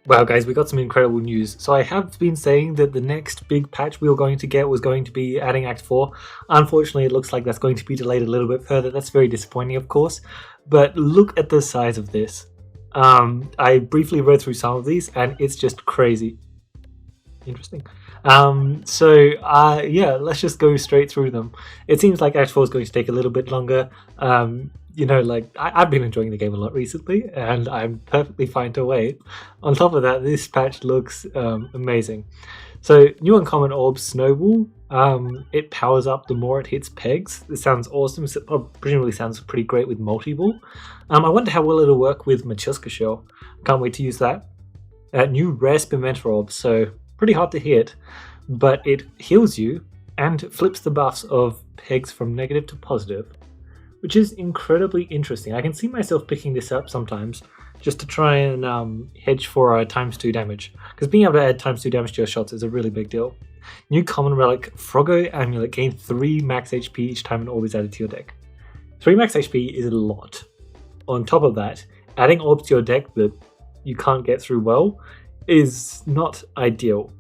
Wow, guys, we got some incredible news. So I have been saying that the next big patch we were going to get was going to be adding Act 4. Unfortunately, it looks like that's going to be delayed a little bit further. That's very disappointing, of course. But look at the size of this. I briefly read through some of these, and it's just crazy. Interesting. Yeah, let's just go straight through them. It seems like Act 4 is going to take a little bit longer. I've been enjoying the game a lot recently, and I'm perfectly fine to wait. On top of that, this patch looks amazing. So, new uncommon orb Snowball. It powers up the more it hits pegs. This sounds awesome. So presumably sounds pretty great with multi-ball. I wonder how well it'll work with Machuska Shell. Can't wait to use that. New rare Spinventor orb. So, pretty hard to hit, but it heals you and flips the buffs of pegs from negative to positive, which is incredibly interesting. I can see myself picking this up sometimes just to try and hedge for ×2 damage, because being able to add ×2 damage to your shots is a really big deal. New common relic Froggo Amulet, gain 3 max HP each time an orb is added to your deck. 3 max HP is a lot. On top of that, adding orbs to your deck that you can't get through well is not ideal.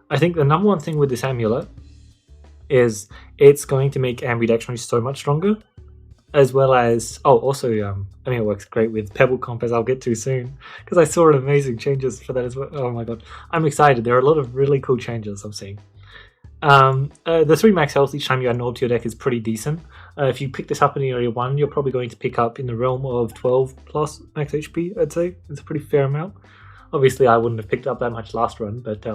I think the number one thing with this amulet is it's going to make ambidextrony so much stronger, as well as it works great with Pebble Comp, as I'll get to soon, because I saw amazing changes for that as well. Oh my god, I'm excited. There are a lot of really cool changes I'm seeing. The 3 max health each time you add an orb to your deck is pretty decent. If you pick this up in Area 1, you're probably going to pick up in the realm of 12 plus max HP, I'd say. It's a pretty fair amount. Obviously, I wouldn't have picked up that much last run, but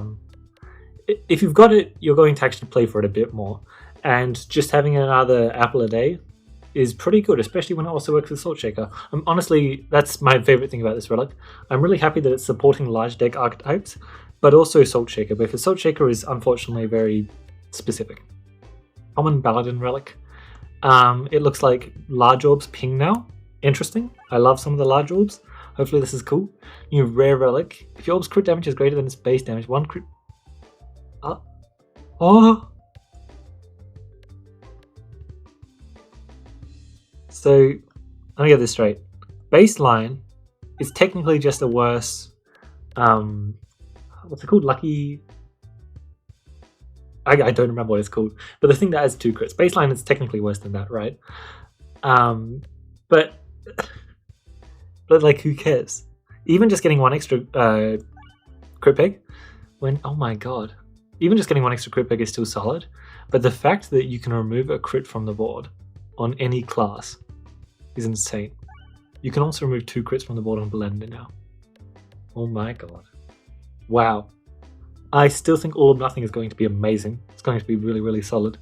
if you've got it, you're going to actually play for it a bit more. And just having another apple a day is pretty good, especially when it also works with Salt Shaker. Honestly, that's my favorite thing about this relic. I'm really happy that it's supporting large deck archetypes, but also Salt Shaker, because Salt Shaker is unfortunately very specific. Common Paladin relic. It looks like large orbs ping now. Interesting. I love some of the large orbs. Hopefully this is cool. New rare relic. If your orb's crit damage is greater than its base damage, 1 crit... Oh! So, let me get this straight. Baseline is technically just a worse... what's it called? Lucky... I don't remember what it's called. But the thing that has 2 crits. Baseline is technically worse than that, right? But like, who cares? Even just getting 1 extra crit peg, when... Oh my god. Even just getting 1 extra crit peg is still solid. But the fact that you can remove a crit from the board on any class is insane. You can also remove 2 crits from the board on Blender now. Oh my god. Wow. I still think All or Nothing is going to be amazing. It's going to be really, really solid.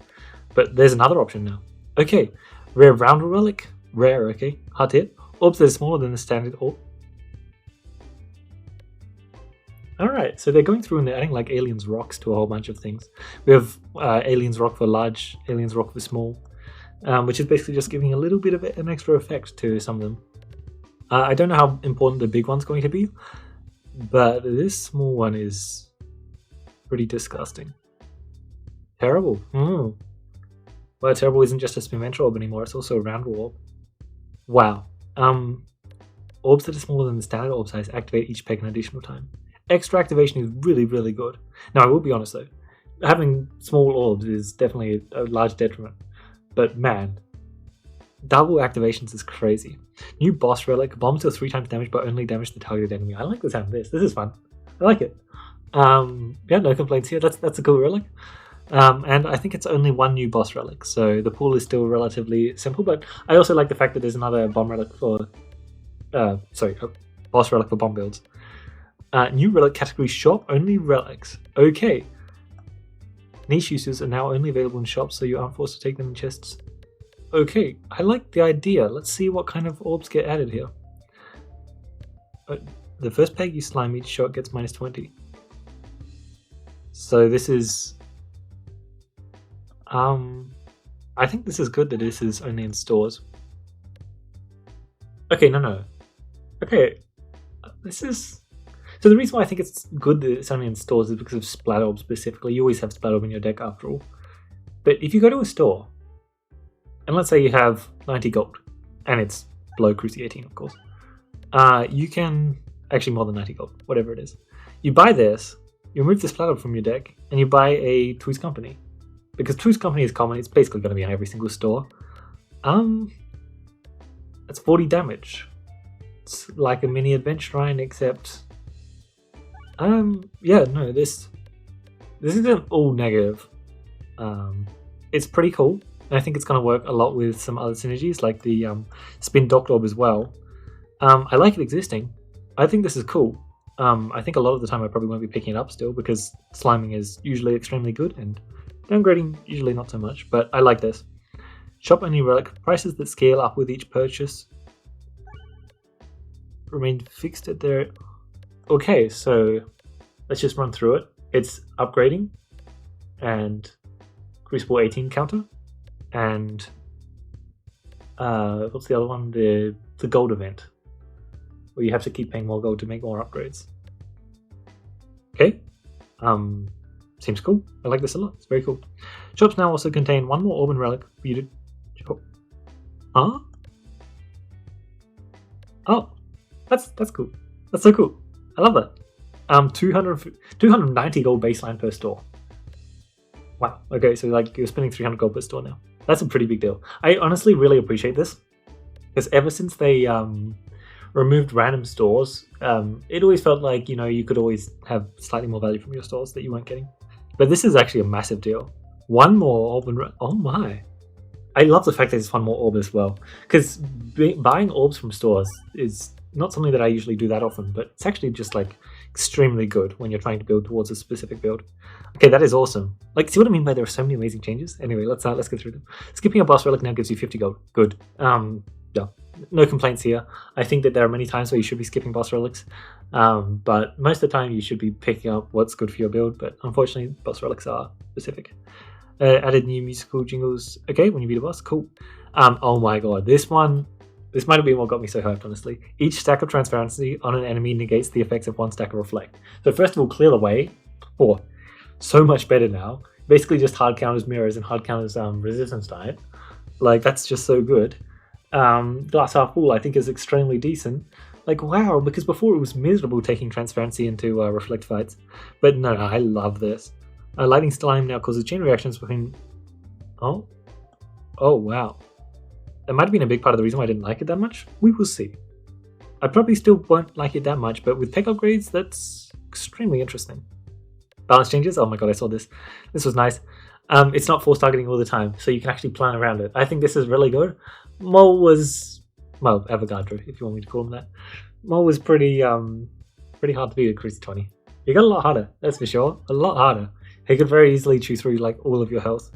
But there's another option now. Okay. Rare Rounder Relic. Rare, okay. Hard to hit. Orbs that are smaller than the standard orb. Alright, so they're going through and they're adding like Aliens Rocks to a whole bunch of things. We have Aliens Rock for large, Aliens Rock for small, which is basically just giving a little bit of an extra effect to some of them. I don't know how important the big one's going to be, but this small one is pretty disgusting. Terrible. Well, terrible isn't just a Spinventor orb anymore, it's also a round orb. Wow. Orbs that are smaller than the standard orb size activate each peg an additional time. Extra activation is really, really good. Now, I will be honest though, having small orbs is definitely a large detriment. But man, double activations is crazy. New boss relic, bombs deal 3 times damage but only damage the targeted enemy. I like the sound of this. This is fun. I like it. Yeah, no complaints here. That's a cool relic. And I think it's only 1 new boss relic, so the pool is still relatively simple. But I also like the fact that there's another bomb relic for, boss relic for bomb builds. New relic category shop, only relics. Okay. Niche uses are now only available in shops, so you aren't forced to take them in chests. Okay, I like the idea. Let's see what kind of orbs get added here. The first peg you slime each shot gets -20. So this is... I think this is good that this is only in stores. Okay, no. Okay, this is... So the reason why I think it's good that it's only in stores is because of Splat Orb specifically. You always have Splat Orb in your deck after all. But if you go to a store, and let's say you have 90 gold, and it's below Cruci 18 of course, you can Actually, more than 90 gold, whatever it is. You buy this, you remove this platter from your deck, and you buy a Two's Company. Because Two's Company is common, it's basically going to be on every single store. That's 40 damage. It's like a mini Adventure Shrine, except... yeah, no, this isn't all negative. It's pretty cool, and I think it's going to work a lot with some other synergies, like the Spin Doctor Orb as well. I like it existing. I think this is cool. I think a lot of the time I probably won't be picking it up still, because sliming is usually extremely good, and downgrading usually not so much, but I like this. Shop only relic. Prices that scale up with each purchase remain fixed at their... Okay, so let's just run through it. It's upgrading, and Crucible 18 counter, and what's the other one? The gold event, where you have to keep paying more gold to make more upgrades. Okay, seems cool. I like this a lot. It's very cool. Shops now also contain one more orb and relic for you to... Huh? Oh, that's cool. That's so cool. I love that. 290 gold baseline per store. Wow. Okay, so like you're spending 300 gold per store now. That's a pretty big deal. I honestly really appreciate this, because ever since they removed random stores, it always felt like, you know, you could always have slightly more value from your stores that you weren't getting. But this is actually a massive deal. One more orb and... Oh my. I love the fact that it's one more orb as well, because buying orbs from stores is not something that I usually do that often, but it's actually just like extremely good when you're trying to build towards a specific build. Okay, that is awesome. Like, see what I mean by there are so many amazing changes? Anyway, let's go through them. Skipping a boss relic now gives you 50 gold. Good. Yeah, no complaints here. I think that there are many times where you should be skipping boss relics, but most of the time you should be picking up what's good for your build, but unfortunately boss relics are specific. Added new musical jingles. Okay, when you beat a boss, cool. Oh my god, this might have been what got me so hyped, honestly. Each stack of Transparency on an enemy negates the effects of one stack of Reflect. So first of all, clear the way. Oh, so much better now. Basically just hard counters mirrors and hard counters resistance diet. Like, that's just so good. Glass half full I think is extremely decent. Like, wow, because before it was miserable taking Transparency into Reflect fights. But no, I love this. Lightning Slime now causes chain reactions between... Oh, wow. That might have been a big part of the reason why I didn't like it that much. We will see. I probably still won't like it that much, but with peg upgrades, that's extremely interesting. Balance changes. Oh my god, I saw this. This was nice. It's not force targeting all the time, so you can actually plan around it. I think this is really good. Mole was... Well, Avogadro, if you want me to call him that. Mole was pretty hard to beat with Cruise 20. He got a lot harder, that's for sure. A lot harder. He could very easily chew through like all of your health.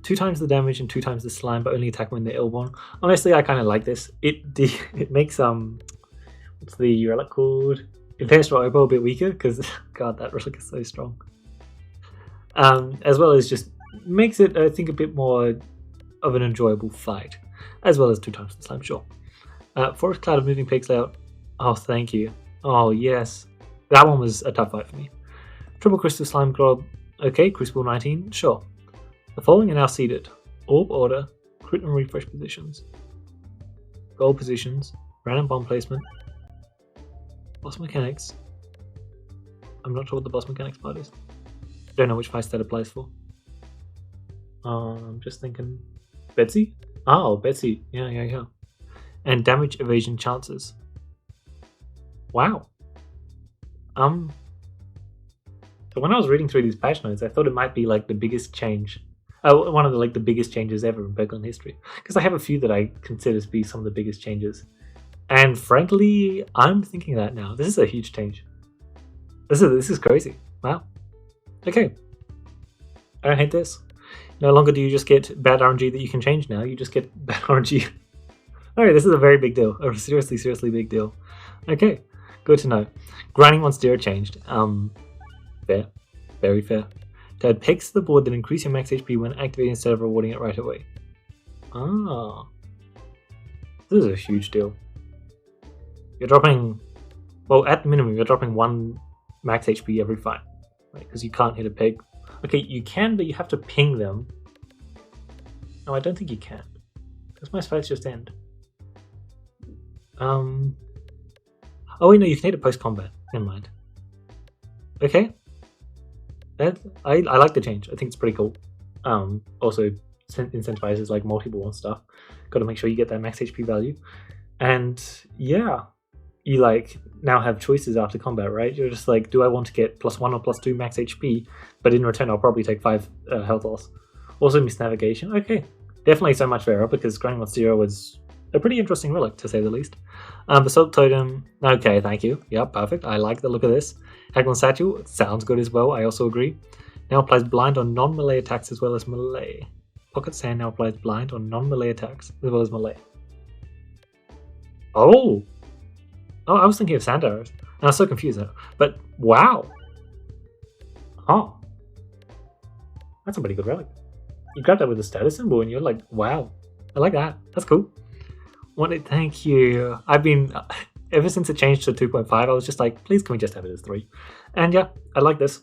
2 times the damage and 2 times the slime, but only attack when they're illborn. Honestly, I kind of like this. It makes what's the relic called? Imperial Oboe a bit weaker, because god, that relic is so strong. As well as just makes it, I think, a bit more of an enjoyable fight, as well as 2 times the slime, sure. Forest Cloud of Moving Pigs layout. Oh, thank you. Oh yes, that one was a tough fight for me. Triple Crystal Slime Glob. Okay, Crucible 19, sure. The following are now seeded: Orb Order, Crit and Refresh positions, Gold positions, Random Bomb placement, Boss Mechanics. I'm not sure what the Boss Mechanics part is. Don't know which fights that applies for. I'm just thinking... Betsy? Oh, Betsy. Yeah. And Damage Evasion Chances. Wow. So when I was reading through these patch notes, I thought it might be like the biggest change. One of the biggest changes ever in Peglin history. Because I have a few that I consider to be some of the biggest changes. And frankly, I'm thinking that now. This is a huge change. This is crazy. Wow. Okay. I don't hate this. No longer do you just get bad RNG that you can change now. You just get bad RNG. Alright, this is a very big deal. A seriously big deal. Okay. Good to know. Grinding once zero changed. Fair. Very fair. To add pegs to the board that increase your max HP when activating instead of rewarding it right away. Ah. This is a huge deal. You're dropping... Well, at the minimum, you're dropping 1 max HP every fight. Right? Because you can't hit a peg. Okay, you can, but you have to ping them. No, I don't think you can. Because most fights just end. Oh wait, no, you can hit it post-combat. Never mind. Okay. I like the change. I think it's pretty cool. Also incentivizes like multi-ball and stuff. Got to make sure you get that max HP value. And yeah, you like now have choices after combat, right? You're just like, do I want to get +1 or +2 max HP? But in return, I'll probably take 5 health loss. Also, miss navigation. Okay, definitely so much fairer because Grinding 0 was a pretty interesting relic to say the least. Basalt Totem. Okay, thank you. Yep, perfect. I like the look of this. Peglin Statue sounds good as well. I also agree. Now applies blind on non-melee attacks as well as melee. Pocket Sand now applies blind on non-melee attacks as well as melee. Oh, I was thinking of sand arrows, and I was so confused there. But wow, oh, that's a pretty good relic. You grabbed that with a status symbol, and you're like, wow, I like that. That's cool. Thank you. I've been ever since it changed to 2.5. I was just like, please, can we just have it as 3? And yeah, I like this.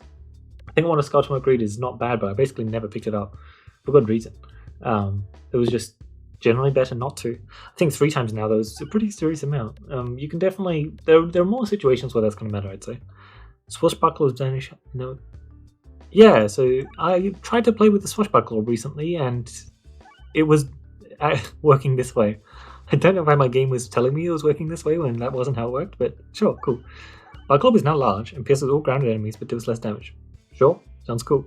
I think I want to Sculpture Greed is not bad, but I basically never picked it up for good reason. It was just generally better not to. I think 3 times now, though, is a pretty serious amount. You can definitely... There are more situations where that's going to matter, I'd say. Swashbuckler's Danish... No. Yeah, so I tried to play with the Swashbuckler recently, and it was working this way. I don't know why my game was telling me it was working this way when that wasn't how it worked, but sure, cool. My club is now large and pierces all grounded enemies but deals less damage. Sure, sounds cool.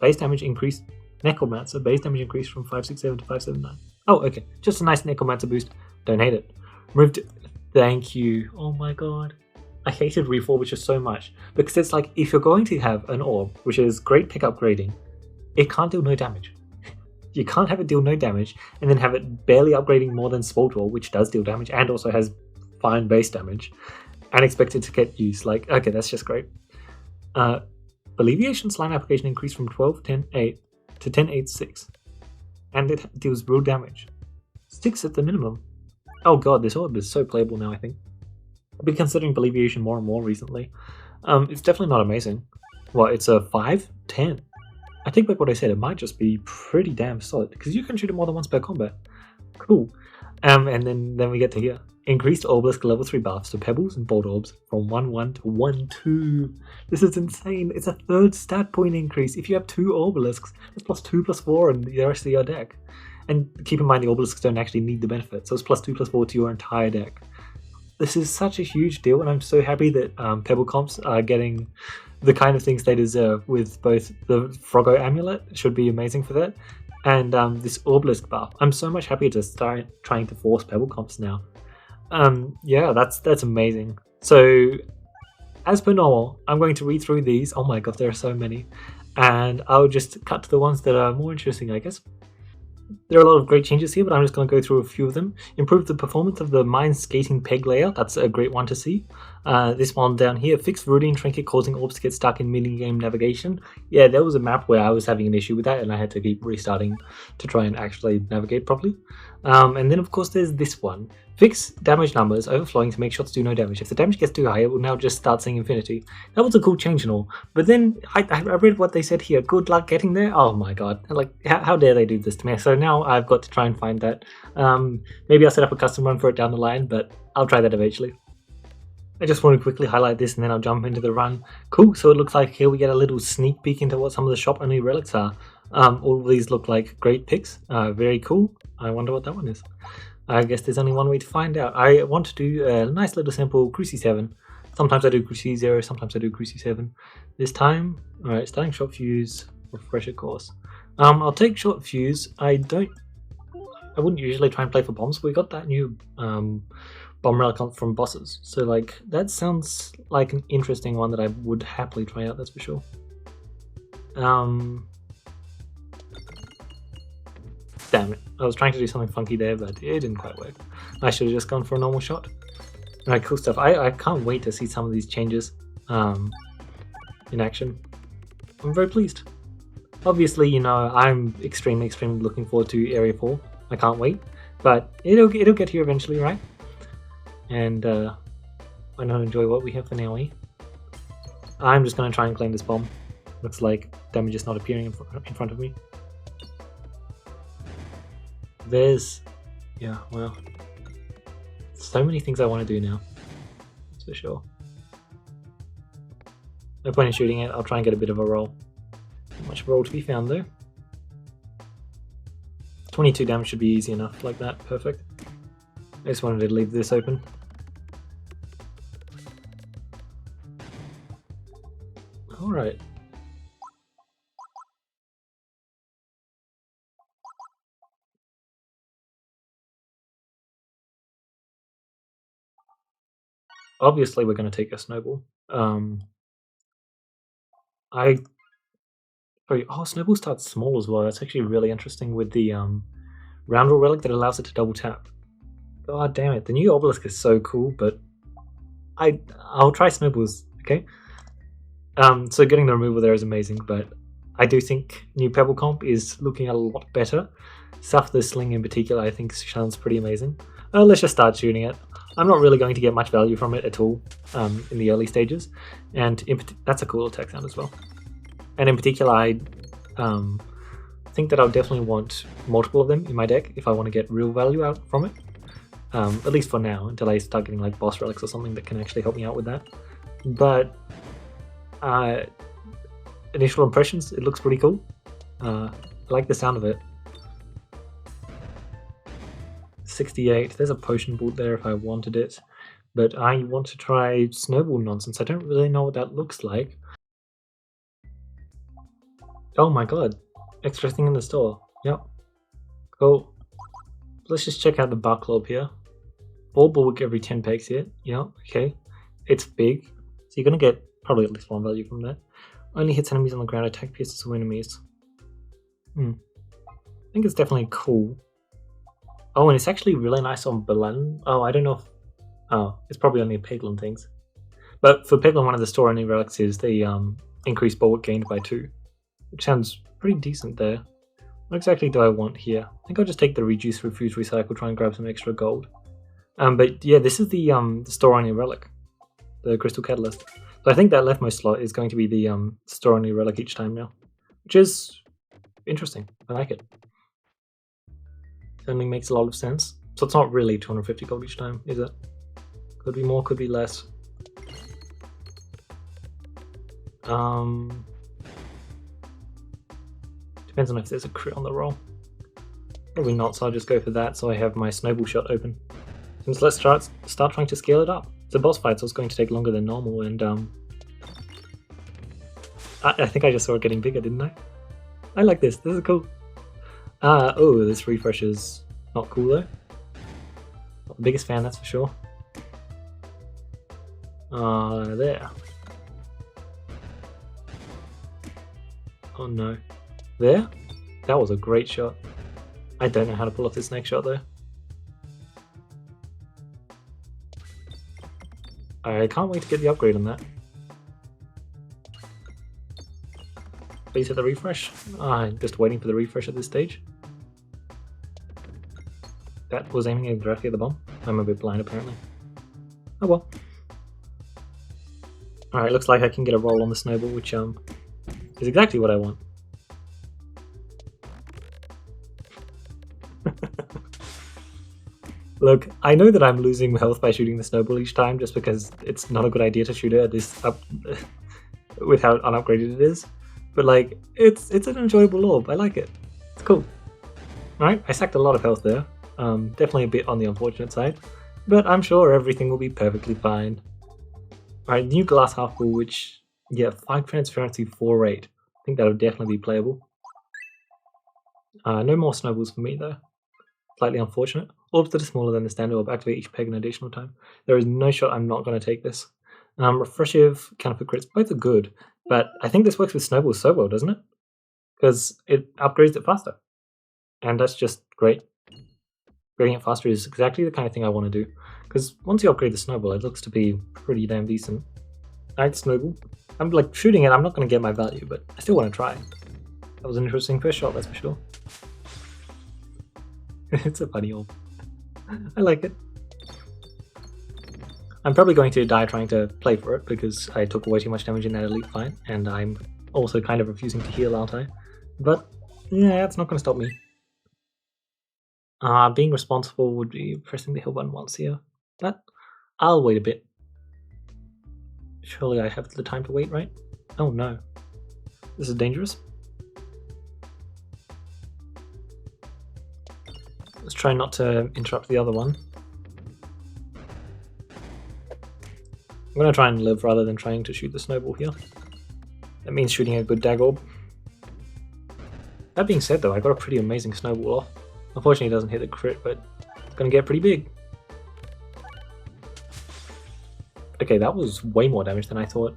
Base damage increased. Necromancer, base damage increased from 567 to 579. Oh, okay. Just a nice Necromancer boost. Don't hate it. Moved. Thank you. Oh my god. I hated Reforbisher so much. Because it's like, if you're going to have an orb, which is great pickup grading, it can't deal no damage. You can't have it deal no damage, and then have it barely upgrading more than Spaltor, which does deal damage, and also has fine base damage, and expect it to get used. Like, okay, that's just great. Alleviation Slime application increased from 12, 10, 8 to 10, 8, 6. And it deals real damage. 6 at the minimum. Oh god, this orb is so playable now, I think. I've been considering Alleviation more and more recently. It's definitely not amazing. Well, it's a 5, 10. I take back what I said, it might just be pretty damn solid, because you can shoot it more than once per combat. Cool. And then we get to here. Increased Obelisk level 3 buffs to Pebbles and Bolt Orbs from 1-1 to 1-2. This is insane. It's a 3rd stat point increase. If you have 2 Obelisks, it's +2/+4 and the rest of your deck. And keep in mind the Obelisks don't actually need the benefit, so it's +2/+4 to your entire deck. This is such a huge deal, and I'm so happy that Pebble comps are getting the kind of things they deserve with both the Froggo Amulet, should be amazing for that, and this Obelisk buff. I'm so much happier to start trying to force Pebble comps now. Yeah, that's amazing. So, as per normal, I'm going to read through these. Oh my god, there are so many. And I'll just cut to the ones that are more interesting, I guess. There are a lot of great changes here, but I'm just going to go through a few of them. Improve the performance of the mine skating peg layout. That's a great one to see. This one down here, fix Rudy and Trinket causing orbs to get stuck in mini-game navigation. Yeah, there was a map where I was having an issue with that, and I had to keep restarting to try and actually navigate properly. And then, of course, there's this one. Fix damage numbers overflowing to make shots do no damage. If the damage gets too high, it will now just start saying infinity. That was a cool change and all. But then I read what they said here. Good luck getting there. Oh my god. Like, how dare they do this to me? So now I've got to try and find that. Maybe I'll set up a custom run for it down the line, but I'll try that eventually. I just want to quickly highlight this and then I'll jump into the run. Cool, so it looks like here we get a little sneak peek into what some of the shop-only relics are. All of these look like great picks. Very cool. I wonder what that one is. I guess there's only one way to find out. I want to do a nice little simple Cruci 7. Sometimes I do Cruci 0, sometimes I do Cruci 7. This time, alright, starting Short Fuse, Refresher Course. I'll take Short Fuse. I wouldn't usually try and play for bombs, but we got that new bomb relic from bosses. So like, that sounds like an interesting one that I would happily try out, that's for sure. Damn it. I was trying to do something funky there, but it didn't quite work. I should have just gone for a normal shot. Alright, cool stuff. I can't wait to see some of these changes in action. I'm very pleased. Obviously, you know, I'm extremely looking forward to Area 4. I can't wait. But it'll get here eventually, right? And why not enjoy what we have for now, eh? I'm just going to try and claim this bomb. Looks like damage is not appearing in front of me. There's, yeah, well, so many things I want to do now. for sure. No point in shooting it, I'll try and get a bit of a roll. Not much roll to be found though. 22 damage should be easy enough, like that, perfect. I just wanted to leave this open. Alright. Obviously we're going to take a snowball. Snowball starts small as well. That's actually really interesting with the roundel relic that allows it to double tap. God damn it, the new obelisk is so cool, but I'll try snowballs, okay? So getting the removal there is amazing, but I do think new Pebble comp is looking a lot better. Stuff the sling in particular I think sounds pretty amazing. Let's just start shooting it. I'm not really going to get much value from it at all in the early stages, and that's a cool attack sound as well. And in particular, I think that I'll definitely want multiple of them in my deck if I want to get real value out from it. At least for now, until I start getting like boss relics or something that can actually help me out with that. But initial impressions, it looks pretty cool. I like the sound of it. 68, there's a potion bolt there if I wanted it. But I want to try snowball nonsense. I don't really know what that looks like. Oh my god, extra thing in the store. Yep. Cool. Let's just check out the bar club here. Ball bulwark every 10 pegs here. Yeah, okay. It's big, so you're gonna get probably at least one value from that. Only hits enemies on the ground, attack pierces to enemies. I think it's definitely cool. Oh, and it's actually really nice on Peglin. Oh, I don't know if... Oh, it's probably only Peglin things. But for Peglin, one of the store only relics is the increased bulwark gained by 2. Which sounds pretty decent there. What exactly do I want here? I think I'll just take the reduce, refuse, recycle, try and grab some extra gold. But yeah, this is the store-only relic, the crystal catalyst. So I think that leftmost slot is going to be the store-only relic each time now, which is interesting. I like it. Certainly makes a lot of sense. So it's not really 250 gold each time, is it? Could be more, could be less. Depends on if there's a crit on the roll. Probably not, so I'll just go for that so I have my snowball shot open. Since let's start trying to scale it up. It's a boss fight, so it's going to take longer than normal, and I think I just saw it getting bigger, didn't I? I like this. This is cool. Oh, this refresh is not cool though. Not the biggest fan, that's for sure. There. Oh no. There? That was a great shot. I don't know how to pull off this next shot though. I can't wait to get the upgrade on that. Please hit the refresh. I'm just waiting for the refresh at this stage. That was aiming directly at the bomb. I'm a bit blind apparently. Oh well. Alright, looks like I can get a roll on the snowball, which is exactly what I want. Look, I know that I'm losing health by shooting the snowball each time just because it's not a good idea to shoot it at this up with how unupgraded it is. But like, it's an enjoyable orb. I like it. It's cool. Alright, I sacked a lot of health there. Definitely a bit on the unfortunate side. But I'm sure everything will be perfectly fine. Alright, new glass half ball, which, yeah, 5 transparency, 4 rate. I think that'll definitely be playable. No more snowballs for me though. Slightly unfortunate. Orbs that are smaller than the standard orb activate each peg an additional time. There is no shot I'm not going to take this. Refreshive, counterfeit crits, both are good, but I think this works with snowballs so well, doesn't it? Because it upgrades it faster. And that's just great. Upgrading it faster is exactly the kind of thing I want to do. Because once you upgrade the snowball, it looks to be pretty damn decent. Alright, snowball. I'm like shooting it, I'm not going to get my value, but I still want to try. That was an interesting first shot, that's for sure. It's a funny orb. I like it. I'm probably going to die trying to play for it because I took way too much damage in that elite fight, and I'm also kind of refusing to heal, aren't I? But yeah, it's not going to stop me. Being responsible would be pressing the heal button once here, but I'll wait a bit. Surely I have the time to wait, right? Oh no. This is dangerous. Let's try not to interrupt the other one. I'm going to try and live rather than trying to shoot the snowball here. That means shooting a good dag orb. That being said though, I got a pretty amazing snowball off. Unfortunately it doesn't hit the crit, but it's going to get pretty big. Okay, that was way more damage than I thought.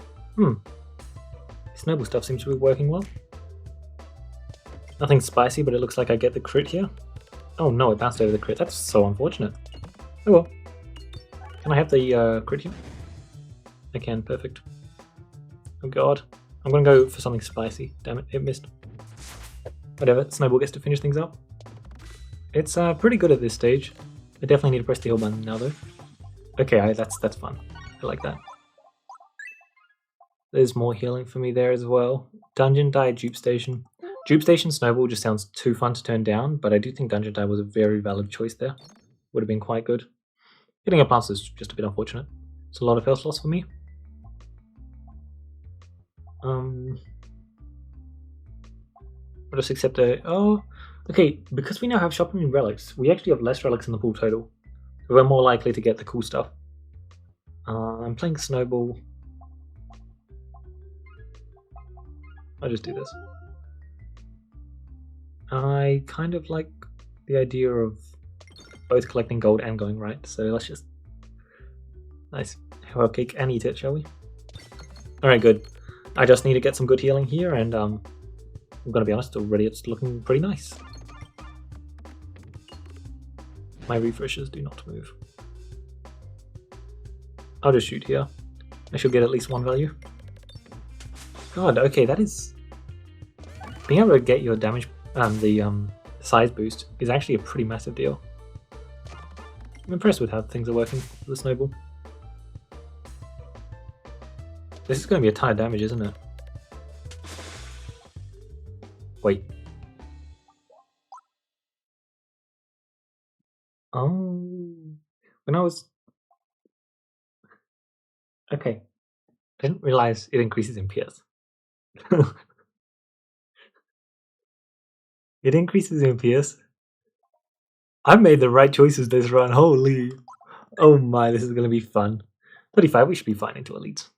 Snowball stuff seems to be working well. Nothing spicy, but it looks like I get the crit here. Oh no, it bounced over the crit. That's so unfortunate. Oh well. Can I have the crit here? I can, perfect. Oh god. I'm gonna go for something spicy. Damn it, it missed. Whatever, Snowball gets to finish things up. It's pretty good at this stage. I definitely need to press the heal button now though. Okay, that's fun. I like that. There's more healing for me there as well. Dungeon Die, Dupe Station. Dupe Station Snowball just sounds too fun to turn down, but I do think Dungeon Die was a very valid choice there. Would have been quite good. Getting a pass is just a bit unfortunate. It's a lot of health loss for me. I'll just accept a... Oh, okay, because we now have shopping relics, we actually have less relics in the pool total. So we're more likely to get the cool stuff. I'm playing Snowball. I'll just do this. I kind of like the idea of both collecting gold and going right, so let's just... Nice. Have our cake and eat it, shall we? Alright, good. I just need to get some good healing here, and I'm gonna be honest, already it's looking pretty nice. My refreshers do not move. I'll just shoot here. I should get at least one value. God, okay, that is... Being able to get your damage, the size boost is actually a pretty massive deal. I'm impressed with how things are working with the Snowball. This is going to be a ton of damage, isn't it? Wait. Oh. When I was... Okay. I didn't realize it increases in PS. It increases in PS. I made the right choices this run, holy. Oh my, this is going to be fun. 35, we should be fine into elites.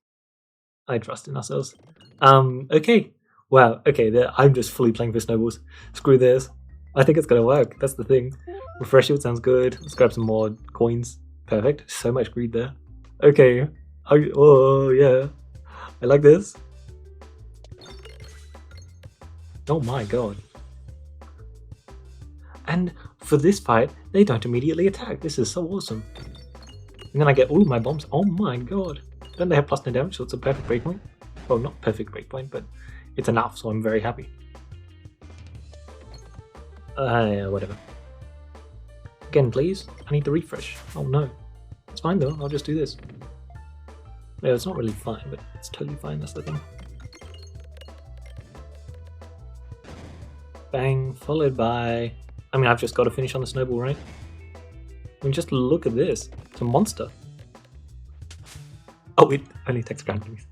I trust in ourselves. Okay. Wow, okay, I'm just fully playing for snowballs. Screw this. I think it's going to work, that's the thing. Refresh it sounds good. Let's grab some more coins. Perfect. So much greed there. Okay. Oh, yeah. I like this. Oh my god. And for this fight, they don't immediately attack. This is so awesome. And then I get all of my bombs. Oh my god. Don't they have plus 10 damage, so it's a perfect breakpoint? Well, not perfect breakpoint, but it's enough, so I'm very happy. Yeah, whatever. Again, please. I need the refresh. Oh no. It's fine though, I'll just do this. Yeah, it's not really fine, but it's totally fine, that's the thing. Bang, followed by... I mean, I've just got to finish on the snowball, right? I mean, just look at this. It's a monster. Oh, it only attacks ground enemies.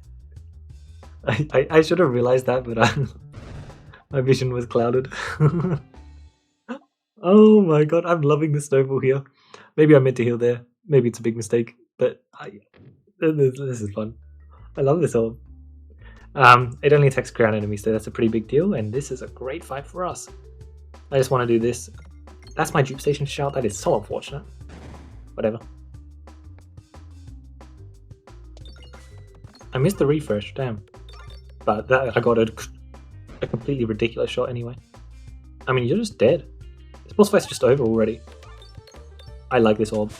I should have realized that, but my vision was clouded. Oh my god, I'm loving the snowball here. Maybe I meant to heal there. Maybe it's a big mistake, but this is fun. I love this orb. It only attacks ground enemies, so that's a pretty big deal, and this is a great fight for us. I just want to do this. That's my dupe station shout. That is so unfortunate. Whatever. I missed the refresh, damn. But that, I got a completely ridiculous shot anyway. I mean, you're just dead. This boss fight's just over already. I like this orb.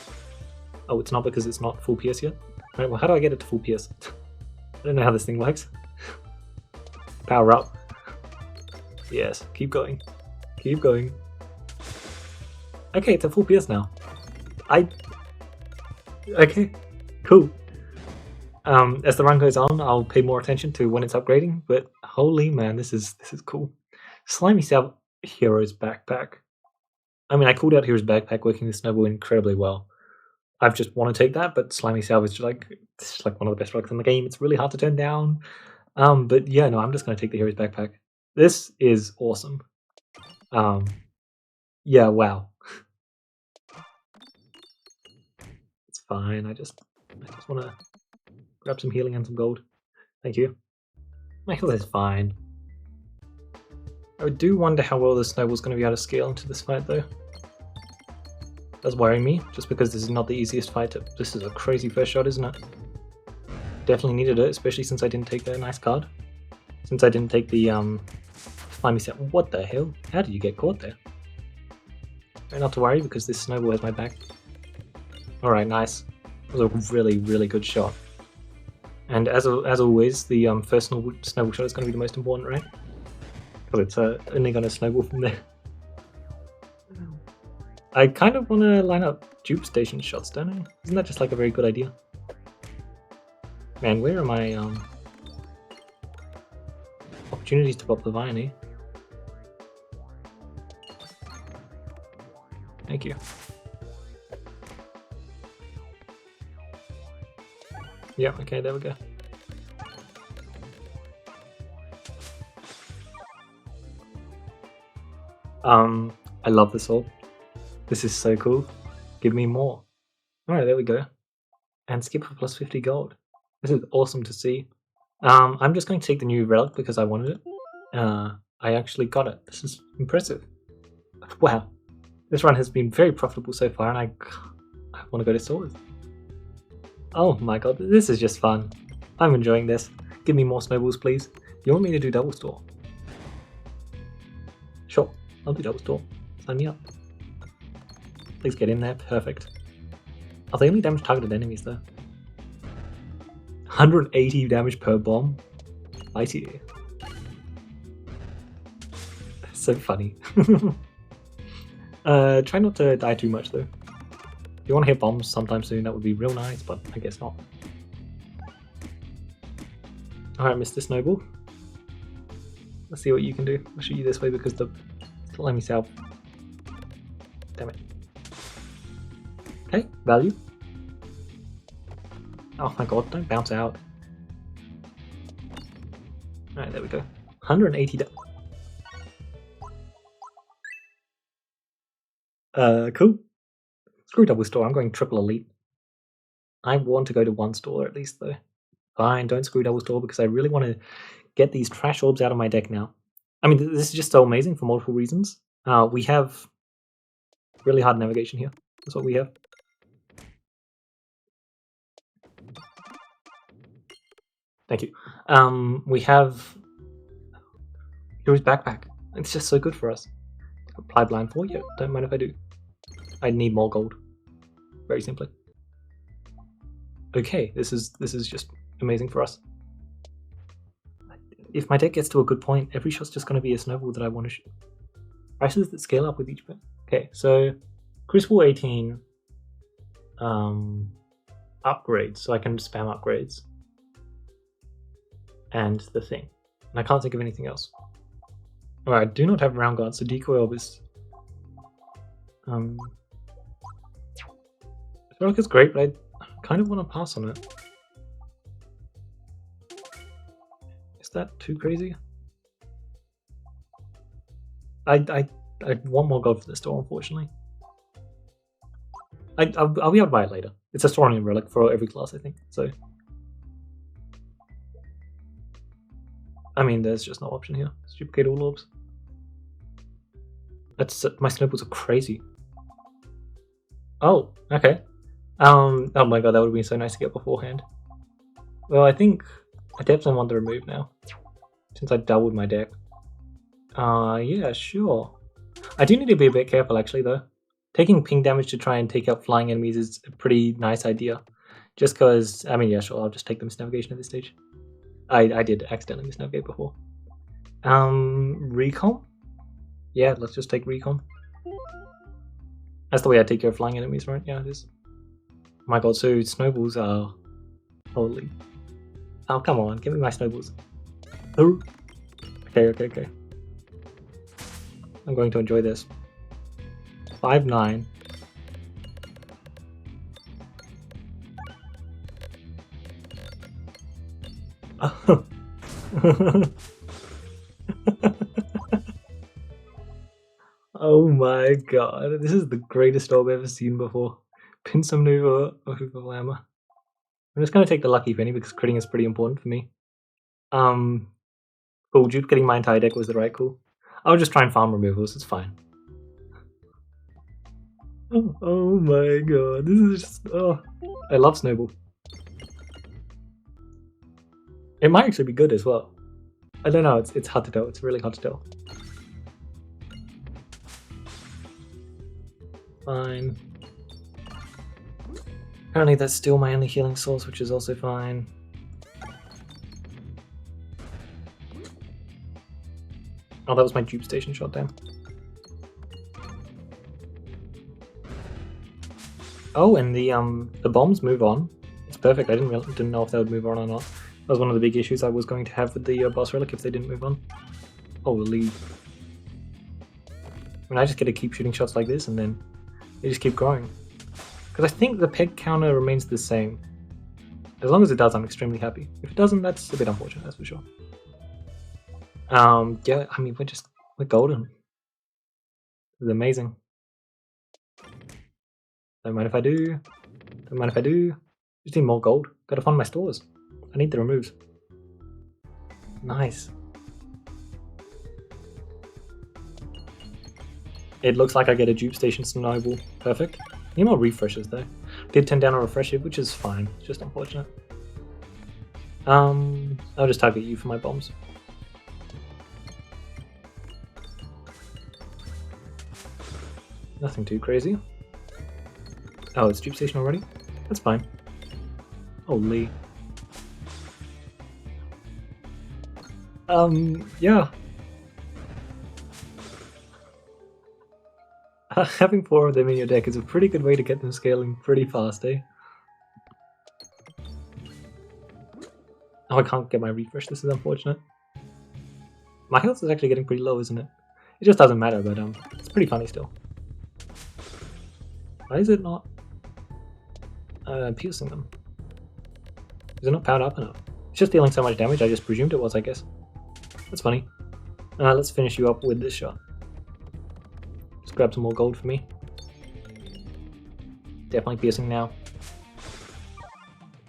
Oh, it's not because it's not full PS yet? Alright, well, how do I get it to full PS? I don't know how this thing works. Power up. Yes, keep going. Keep going. Okay, it's a full PS now. Okay, cool. As the run goes on, I'll pay more attention to when it's upgrading, but holy man, this is cool. Slimy South Hero's Backpack. I mean, I called out Hero's Backpack working with Snowball incredibly well. I've just want to take that, but Slimy Salve is just like one of the best rocks in the game. It's really hard to turn down. But yeah, no, I'm just going to take the Hero's Backpack. This is awesome. Yeah, wow. It's fine. I just want to grab some healing and some gold. Thank you. My health is fine. I do wonder how well the Snowball's going to be able to scale into this fight, though. That's worrying me, just because this is not the easiest fight. This is a crazy first shot, isn't it? Definitely needed it, especially since I didn't take a nice card. Since I didn't take the Slimy set. What the hell? How did you get caught there? Try not to worry, because this Snowball has my back. Alright, nice. That was a really, really good shot. And as always, the first Snowball shot is going to be the most important, right? Because it's only going to snowball from there. I kind of want to line up dupe station shots, don't I? Isn't that just like a very good idea? Man, where are my opportunities to pop the vine, eh? Thank you. Yeah, okay, there we go. I love this all. This is so cool. Give me more. Alright, there we go. And skip for plus 50 gold. This is awesome to see. I'm just going to take the new relic because I wanted it. I actually got it. This is impressive. Wow. This run has been very profitable so far, and I want to go to Swords. Oh my god, this is just fun. I'm enjoying this. Give me more snowballs, please. You want me to do double store? Sure, I'll do double store. Sign me up. Please get in there. Perfect. Are they only damage targeted enemies though? 180 damage per bomb? Mighty. That's so funny. Try not to die too much though. If you want to hit bombs sometime soon, that would be real nice, but I guess not. Alright, Mr. Snowball. Let's see what you can do. I'll shoot you this way because the Slimy Salve. Damn it. Okay, value. Oh my god, don't bounce out. Alright, there we go. 180 cool. Screw double store, I'm going triple elite. I want to go to one store at least though. Fine, don't screw double store because I really want to get these trash orbs out of my deck now. I mean, this is just so amazing for multiple reasons. We have really hard navigation here. That's what we have. Thank you. We have Hero's Backpack. It's just so good for us. Apply blind for you. Don't mind if I do. I need more gold. Very simply. Okay, this is just amazing for us. If my deck gets to a good point, every shot's just going to be a snowball that I want to shoot. Prices that scale up with each bit. Okay, so Crucible 18 upgrades, so I can spam upgrades. And the thing. And I can't think of anything else. Alright, I do not have round guard, so decoy orb is I feel like it's great, but I kind of want to pass on it. Is that too crazy? I want more gold for this store, unfortunately. I'll be able to buy it later. It's a Storming relic for every class, I think. So, I mean, there's just no option here. Duplicate all orbs. That's my snowballs are crazy. Oh, okay. Oh my god, that would have been so nice to get beforehand. Well, I think I definitely want the remove now, since I doubled my deck. Yeah, sure. I do need to be a bit careful actually though. Taking ping damage to try and take out flying enemies is a pretty nice idea. Just because, I mean, yeah, sure, I'll just take the misnavigation at this stage. I did accidentally misnavigate before. Recon? Yeah, let's just take recon. That's the way I take care of flying enemies, right? Yeah, it is. Oh my god, so snowballs are... Holy. Oh, come on, give me my snowballs. Oh. Okay. I'm going to enjoy this. 5-9. Oh my god, this is the greatest orb I've ever seen before. Pin some new hammer. I'm just gonna take the lucky penny because critting is pretty important for me. Cool, duplicating my entire deck was the right call. I'll just try and farm removals, it's fine. Oh my god, this is just, I love Snowball. It might actually be good as well. I don't know, it's hard to tell, it's really hard to tell. Fine. Apparently that's still my only healing source, which is also fine. Oh, that was my dupe station shot, damn. Oh, and the bombs move on. It's perfect. I didn't know if they would move on or not. That was one of the big issues I was going to have with the boss relic if they didn't move on. Holy. I mean, I just get to keep shooting shots like this and then they just keep growing. Because I think the peg counter remains the same. As long as it does, I'm extremely happy. If it doesn't, that's a bit unfortunate, that's for sure. Yeah, I mean, we're golden. This is amazing. Don't mind if I do. Don't mind if I do. Just need more gold. Gotta find my stores. I need the removes. Nice. It looks like I get a dupe station Snowball. Perfect. Need more refreshes though. Did turn down a refresh which is fine. It's just unfortunate. I'll just target you for my bombs. Nothing too crazy. Oh, it's dupe station already? That's fine. Holy. Yeah. Having 4 of them in your deck is a pretty good way to get them scaling pretty fast, eh? Oh, I can't get my refresh, this is unfortunate. My health is actually getting pretty low, isn't it? It just doesn't matter, but it's pretty funny still. Why is it not piercing them? Is it not powered up enough? It's just dealing so much damage, I just presumed it was, I guess. That's funny. Let's finish you up with this shot. Just grab some more gold for me. Definitely piercing now.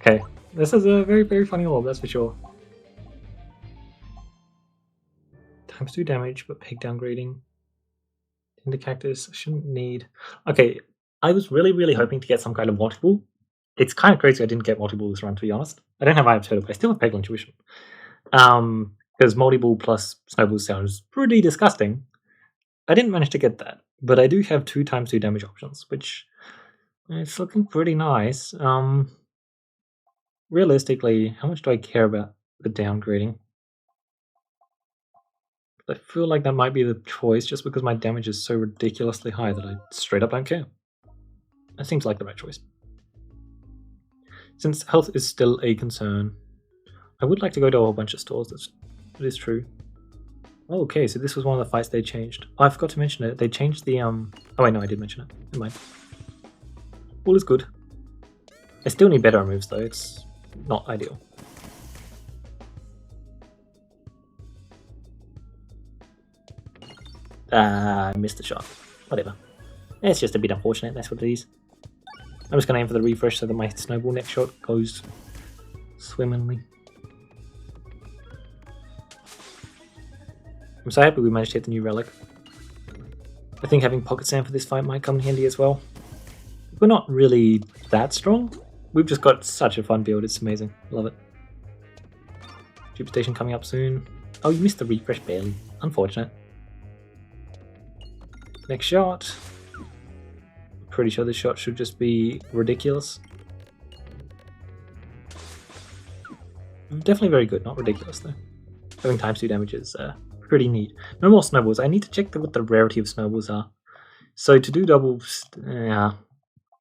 Okay, this is a very, very funny orb, that's for sure. Times 2 damage, but peg downgrading. In the cactus, I shouldn't need... Okay, I was really, really hoping to get some kind of multiple. It's kind of crazy I didn't get multiple this run, to be honest. I don't have Eye of Turtle, but I still have Peglin Tuition. Because multiple plus Snowball sounds pretty disgusting. I didn't manage to get that, but I do have 2 times 2 damage options, which it's looking pretty nice. Realistically, how much do I care about the downgrading? I feel like that might be the choice just because my damage is so ridiculously high that I straight up don't care. That seems like the right choice. Since health is still a concern, I would like to go to a whole bunch of stores, that is true. Oh, okay, so this was one of the fights they changed. Oh, I forgot to mention it. They changed the Oh wait, no, I did mention it. Never mind. All is good. I still need better moves though, it's not ideal. I missed the shot. Whatever. It's just a bit unfortunate, that's what it is. I'm just going to aim for the refresh so that my Snowball next shot goes swimmingly. I'm so happy we managed to hit the new relic. I think having Pocket Sand for this fight might come in handy as well. We're not really that strong. We've just got such a fun build, it's amazing. Love it. Dupe station coming up soon. Oh, you missed the refresh barely. Unfortunate. Next shot. Pretty sure this shot should just be ridiculous. Definitely very good, not ridiculous though. Having times 2 damage is pretty neat. No more Snowballs. I need to check what the rarity of Snowballs are. So to do doubles, yeah,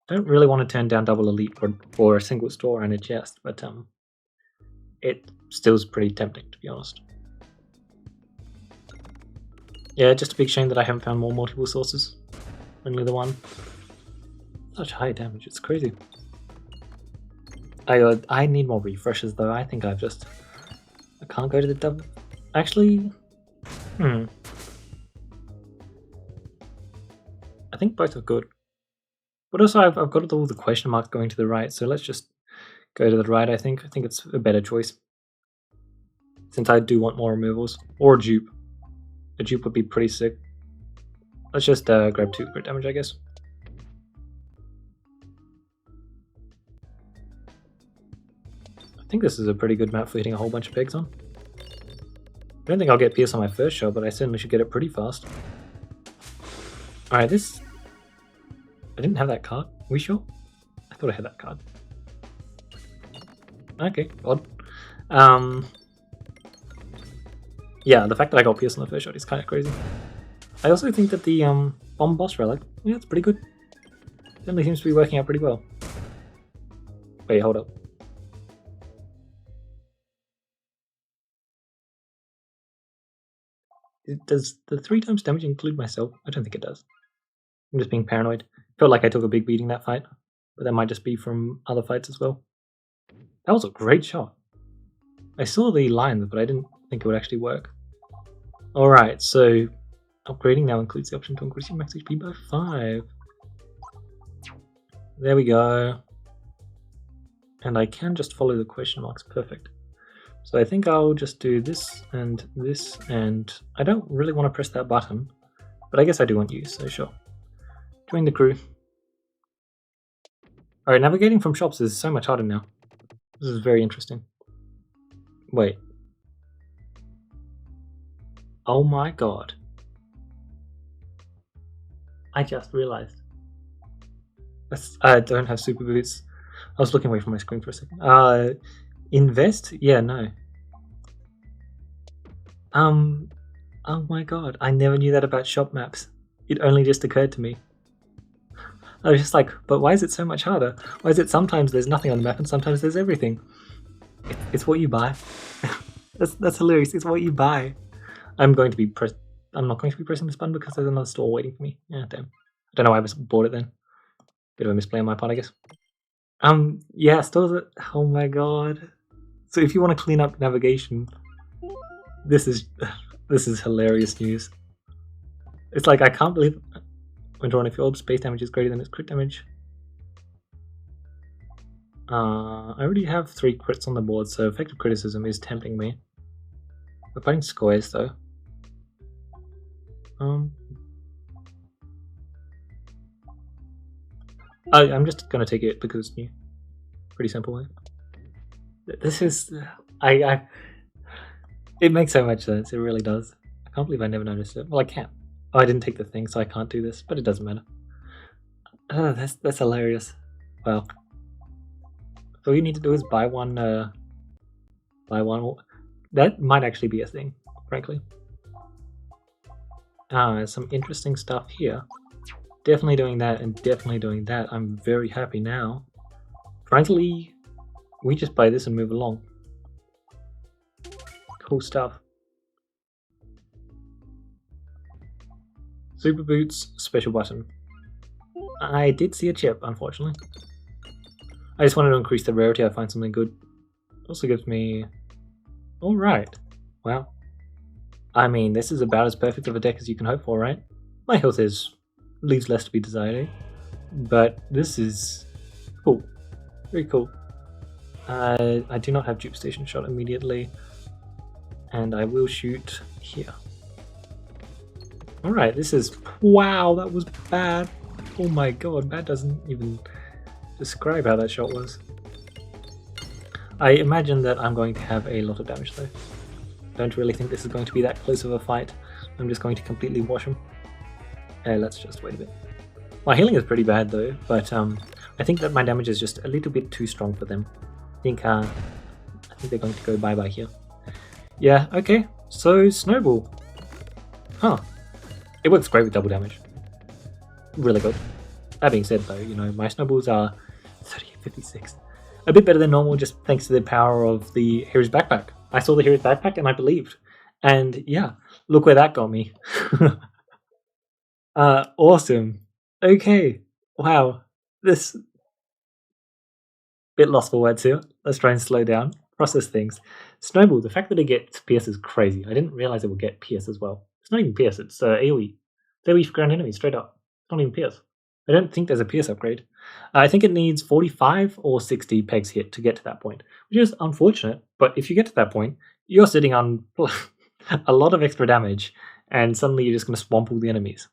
don't really want to turn down double elite for a single store and a chest, but it still is pretty tempting to be honest. Yeah, just a big shame that I haven't found more multiple sources. Only the one. Such high damage, it's crazy. I need more refreshes though. I think I've just I can't go to the double. Actually, I think both are good. But also, I've got all the question marks going to the right, so let's just go to the right. I think it's a better choice, since I do want more removals or a dupe. A dupe would be pretty sick. Let's just grab 2 crit damage, I guess. I think this is a pretty good map for hitting a whole bunch of pegs on. I don't think I'll get Pierce on my first shot, but I certainly should get it pretty fast. Alright, this... I didn't have that card. Are we sure? I thought I had that card. Okay, odd. Yeah, the fact that I got Pierce on the first shot is kind of crazy. I also think that the Bomb Boss Relic, yeah, it's pretty good. Definitely seems to be working out pretty well. Wait, hold up. Does the 3 times damage include myself? I don't think it does. I'm just being paranoid. Felt like I took a big beating that fight, but that might just be from other fights as well. That was a great shot. I saw the lines, but I didn't think it would actually work. Alright, so upgrading now includes the option to increase your max HP by 5. There we go. And I can just follow the question marks, perfect. So I think I'll just do this, and I don't really want to press that button, but I guess I do want you, so sure. Join the crew. Alright, navigating from shops is so much harder now. This is very interesting. Wait. Oh my god. I just realized. I don't have super boots. I was looking away from my screen for a second. Invest? Yeah, no. Oh my god, I never knew that about shop maps. It only just occurred to me. I was just like, but why is it so much harder? Why is it sometimes there's nothing on the map and sometimes there's everything? It's what you buy. that's hilarious. It's what you buy. I'm not going to be pressing this button because there's another store waiting for me. Yeah, damn. I don't know why I bought it then. Bit of a misplay on my part, I guess. Yeah, stores. Oh my god. So if you want to clean up navigation, this is hilarious news. It's like I can't believe when drawn if your orb's base damage is greater than its crit damage. I already have 3 crits on the board, so effective criticism is tempting me. We're fighting squares though. I'm just gonna take it because it's new. Pretty simple way. This is it makes so much sense. It really does. I can't believe I never noticed it. Well, I can't. Oh, I didn't take the thing, so I can't do this. But it doesn't matter. That's hilarious. Well, all you need to do is buy one. That might actually be a thing, frankly. Some interesting stuff here. Definitely doing that and definitely doing that. I'm very happy now. Frankly, we just buy this and move along. Cool stuff. Super Boots, special button. I did see a chip, unfortunately. I just wanted to increase the rarity. I find something good. Also gives me... Alright. Wow. I mean, this is about as perfect of a deck as you can hope for, right? My health leaves less to be desired, but this is cool. Very cool. I do not have dupe station shot immediately, and I will shoot here. Alright, this is... Wow, that was bad. Oh my god, that doesn't even describe how that shot was. I imagine that I'm going to have a lot of damage though. Don't really think this is going to be that close of a fight. I'm just going to completely wash him. Let's just wait a bit. My healing is pretty bad though, but I think that my damage is just a little bit too strong for them. I think they're going to go bye-bye here. Yeah, okay. So, Snowball. Huh. It works great with double damage. Really good. That being said though, you know, my snowballs are 30-56. A bit better than normal just thanks to the power of the Hero's Backpack. I saw the Hero's Backpack and I believed. And yeah, look where that got me. Awesome. Okay. Wow. This... Bit lost for words here. Let's try and slow down. process things. Snowball, the fact that it gets Pierce is crazy. I didn't realize it would get Pierce as well. It's not even Pierce, it's AoE. It's AoE for ground enemies, straight up. It's not even Pierce. I don't think there's a Pierce upgrade. I think it needs 45 or 60 pegs hit to get to that point, which is unfortunate, but if you get to that point, you're sitting on a lot of extra damage, and suddenly you're just going to swamp all the enemies.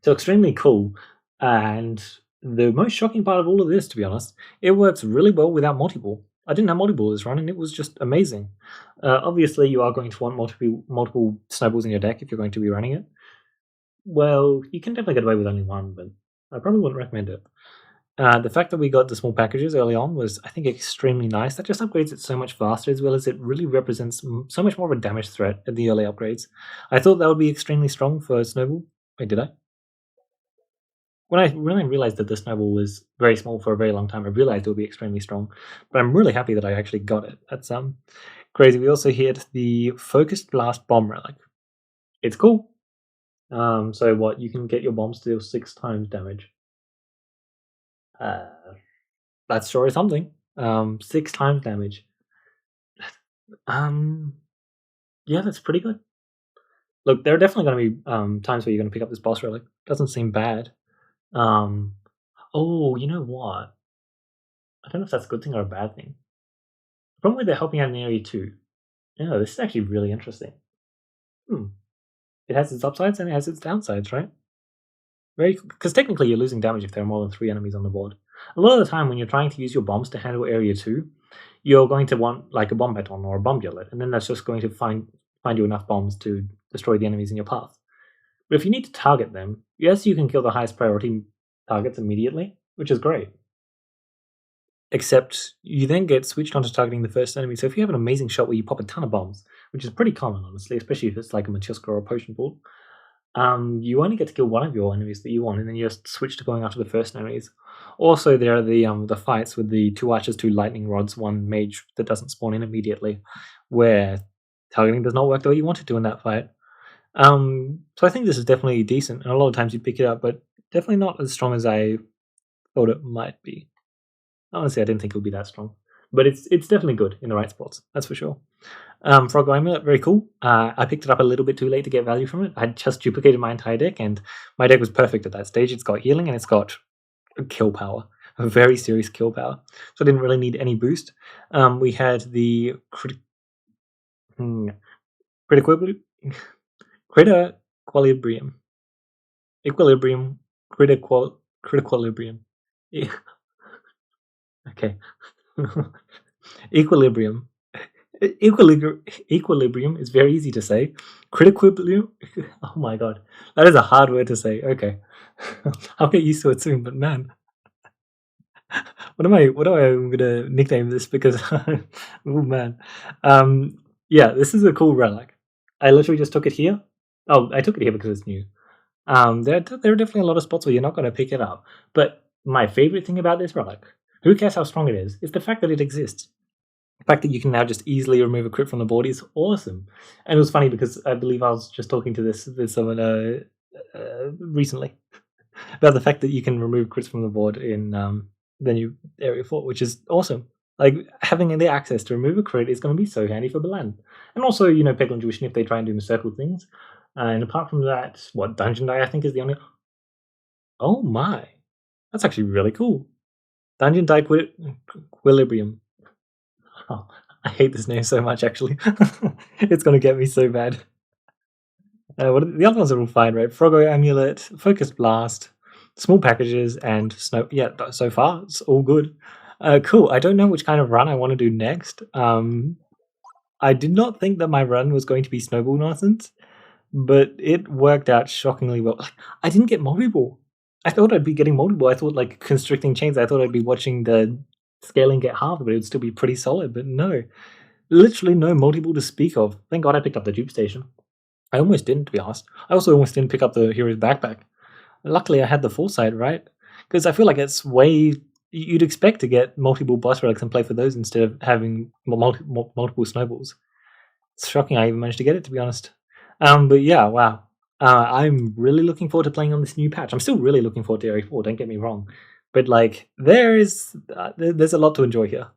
So extremely cool, and the most shocking part of all of this, to be honest, it works really well without multi-ball. I didn't have multi-ball this run, and it was just amazing. Obviously, you are going to want multiple snowballs in your deck if you're going to be running it. Well, you can definitely get away with only one, but I probably wouldn't recommend it. The fact that we got the small packages early on was, I think, extremely nice. That just upgrades it so much faster, as well as it really represents so much more of a damage threat at the early upgrades. I thought that would be extremely strong for Snowball. Wait, did I? When I realized that the Snowball was very small for a very long time, I realized it would be extremely strong. But I'm really happy that I actually got it. That's crazy. We also hit the Focused Blast Bomb Relic. It's cool. So what? You can get your bombs to deal 6 times damage. That's sure is something. 6 times damage. Yeah, that's pretty good. Look, there are definitely going to be times where you're going to pick up this boss relic. Doesn't seem bad. Oh, you know what? I don't know if that's a good thing or a bad thing. The problem with they're helping out in area 2. Yeah, this is actually really interesting. It has its upsides and it has its downsides, right? Because technically you're losing damage if there are more than 3 enemies on the board. A lot of the time when you're trying to use your bombs to handle area 2, you're going to want like a bomb baton or a bomb bullet, and then that's just going to find you enough bombs to destroy the enemies in your path. But if you need to target them, yes, you can kill the highest priority targets immediately, which is great. Except you then get switched onto targeting the first enemy. So if you have an amazing shot where you pop a ton of bombs, which is pretty common, honestly, especially if it's like a Machuska or a Potion Ball, you only get to kill one of your enemies that you want, and then you just switch to going after the first enemies. Also, there are the fights with the 2 archers, 2 lightning rods, 1 mage that doesn't spawn in immediately, where targeting does not work the way you want it to in that fight. So I think this is definitely decent, and a lot of times you pick it up, but definitely not as strong as I thought it might be. Honestly, I didn't think it would be that strong, but it's definitely good in the right spots, that's for sure. Frog Amulet, very cool. I picked it up a little bit too late to get value from it. I just duplicated my entire deck, and my deck was perfect at that stage. It's got healing, and it's got kill power, a very serious kill power. So I didn't really need any boost. We had the Critiquilibrium. Critiquilibrium. Okay. Equilibrium. Equilibrium is very easy to say. Critiquilibrium. Oh my god, that is a hard word to say. Okay, I'll get used to it soon. But man, what am I gonna nickname this? Because oh man, yeah, this is a cool relic. I literally just took it here. Oh, I took it here because it's new. There are definitely a lot of spots where you're not going to pick it up. But my favorite thing about this relic, who cares how strong it is the fact that it exists. The fact that you can now just easily remove a crit from the board is awesome. And it was funny because I believe I was just talking to this with someone recently about the fact that you can remove crits from the board in the new Area 4, which is awesome. Like, having the access to remove a crit is going to be so handy for Peglin. And also, you know, Peglin Tuition if they try and do the circle things. And apart from that, Dungeon Die I think is the only... Oh my! That's actually really cool. Dungeon Die Equilibrium. Oh, I hate this name so much, actually. It's going to get me so bad. The other ones are all fine, right? Froggo Amulet, Focused Blast, small packages, and Snow... Yeah, so far, it's all good. Cool. I don't know which kind of run I want to do next. I did not think that my run was going to be Snowball nonsense, but it worked out shockingly well. I didn't get multiple. I thought I'd be getting multiple. I thought, like, Constricting Chains, I thought I'd be watching the scaling get halved, but it would still be pretty solid. But no. Literally no multiple to speak of. Thank God I picked up the dupe station. I almost didn't, to be honest. I also almost didn't pick up the Hero's Backpack. Luckily, I had the foresight, right? Because I feel like it's way... You'd expect to get multiple boss relics and play for those instead of having multiple snowballs. It's shocking I even managed to get it, to be honest. But yeah, wow. I'm really looking forward to playing on this new patch. I'm still really looking forward to Area 4, don't get me wrong. But like, there's a lot to enjoy here.